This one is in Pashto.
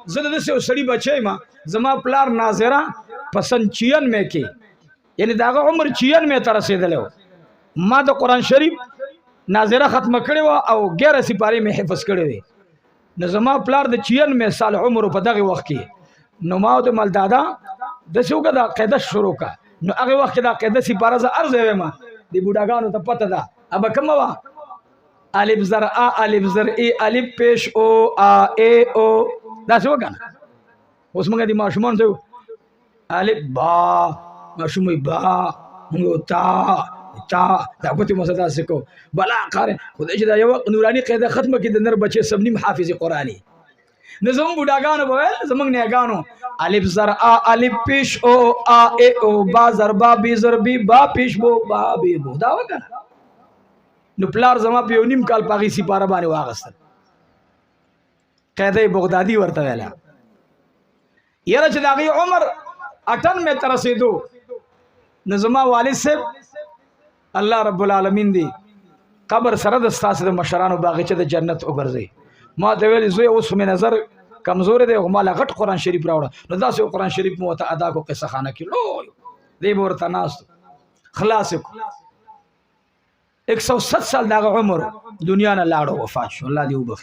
زه د داسې یو سړي بچی ما زما پلار ناظره په سن 96 کې یعنی د هغه عمر 96 ته رسېدلی و ما د قرآن شریف ناظره ختمه کړې وه او 11 سپارې مې حفظ کړې وې نو زما پلار د 96 سال عمر په دغه وخت کې نو ما ورته ویل دادا داسې وکړه دا قاعده شروع کړه نو هغه وخت کې دا قاعده سپاره زه هر ځای وایم د بوډاګانو ته پته ده ابه کومه وه الف زر ا الف زر ای الف پیش او ا ای او داسې وکړه اوس موږ د ماشومان ته الف با ماشوم با موږ تا دا ګوتې مو داسې کوو بلا قارئ خدای چې دا یوه نوراني قاعده ختمه کړي د نر بچې سم نیم حافظ قرآني نو زموږ بوډاګانو به ویل زموږ نیاګانو الف زر ا الف پیش او ا ای او با زر با بی زر بی با پیش بو با بی بو دا وکړه نو پلار زما په یو نیم کال په هغې سپاره باندې واغېستل قاعده بغدادي ورته ویله یاره چې د هغې عمر 98 ته رسېدو نو زما والد صاحب الله رب العالمین دی قبر سره د ستاسو د مشرانو باغچه د جنت وګرځي ما ته ویل زوی اوس مې نظر کمزور دی خو ما لا غټ قرآن شریف راوړه نو داسې قرآن شریف مو ورته ادا کړو قصه خانه کې لوی دی به ورته ناست خلاص کړو 107 سال د هغه عمر دنیا نه لاړو وفات شو الله دې وبخښي